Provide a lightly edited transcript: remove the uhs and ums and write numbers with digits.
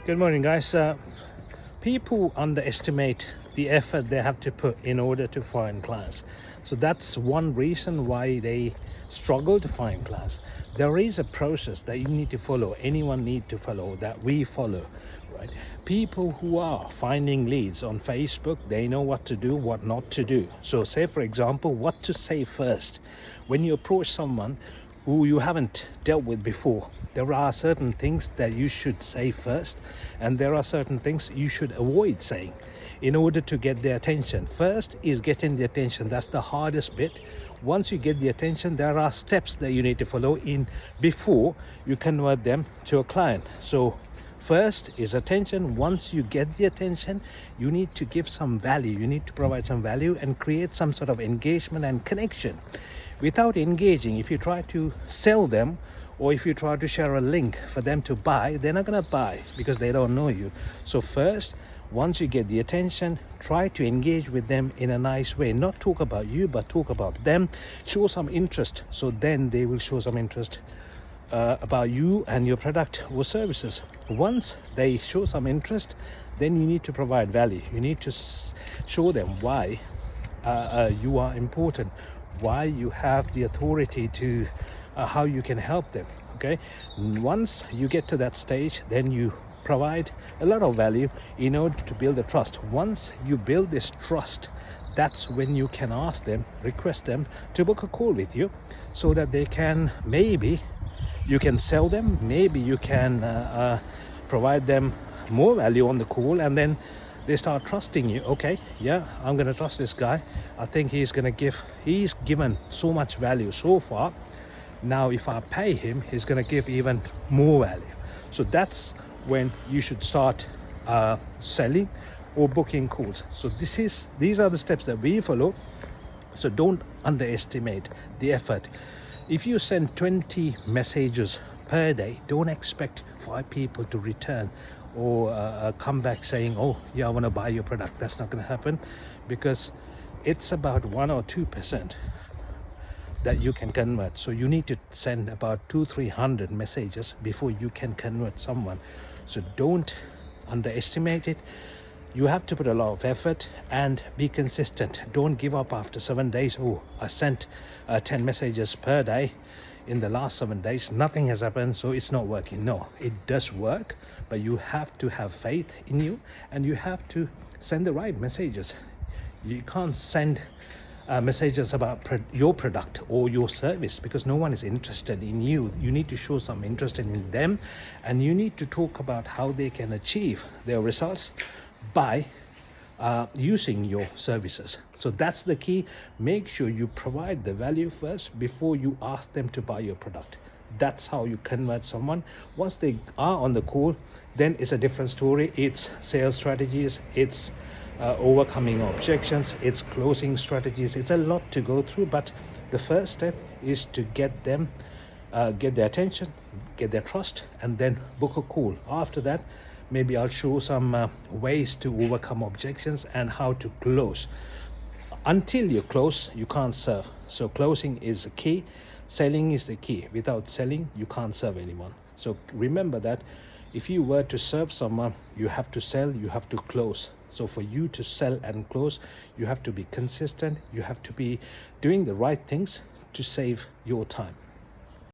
Good morning, guys. People underestimate the effort they have to put in order to find clients. So that's one reason why they struggle to find clients. There is a process that you need to follow, anyone need to follow, that we follow, right? People who are finding leads on Facebook, they know what to do, what not to do. So say, for example, what to say first. When you approach someone who you haven't dealt with before, there are certain things that you should say first, and there are certain things you should avoid saying in order to get their attention. First is getting the attention. That's the hardest bit. Once you get the attention, there are steps that you need to follow in before you convert them to a client. So first is attention. Once you get the attention, you need to give some value. You need to provide some value and create some sort of engagement and connection. Without engaging, if you try to sell them, or if you try to share a link for them to buy, they're not going to buy because they don't know you. So first, once you get the attention, try to engage with them in a nice way. Not talk about you, but talk about them. Show some interest. So then they will show some interest about you and your product or services. Once they show some interest, then you need to provide value. You need to show them why you are important, why you have the authority to how you can help them. Okay, once you get to that stage, then you provide a lot of value in order to build the trust. Once you build this trust, that's when you can ask them, request them to book a call with you, so that they can, maybe you can sell them, maybe you can provide them more value on the call, and then they start trusting you. Okay, yeah, I'm going to trust this guy. I think he's given so much value so far. Now if I pay him, he's going to give even more value. So that's when you should start selling or booking calls. So these are the steps that we follow. So don't underestimate the effort. If you send 20 messages per day, don't expect 5 people to return or come back saying, oh yeah, I want to buy your product. That's not going to happen, because it's about 1 or 2% that you can convert. So you need to send about 200-300 messages before you can convert someone. So don't underestimate it. You have to put a lot of effort and be consistent. Don't give up after 7 days. Oh, I sent 10 messages per day in the last 7 days. Nothing has happened, so it's not working. No, it does work, but you have to have faith in you, and you have to send the right messages. You can't send messages about your product or your service, because no one is interested in you. You need to show some interest in them, and you need to talk about how they can achieve their results by using your services. So that's the key. Make sure you provide the value first before you ask them to buy your product. That's how you convert someone. Once they are on the call, then it's a different story. It's sales strategies, it's overcoming objections, it's closing strategies. It's a lot to go through, but the first step is to get them, get their attention, get their trust, and then book a call. After that, maybe I'll show some ways to overcome objections and how to close. Until you close, you can't serve. So closing is the key. Selling is the key. Without selling, you can't serve anyone. So remember that if you were to serve someone, you have to sell, you have to close. So for you to sell and close, you have to be consistent. You have to be doing the right things to save your time.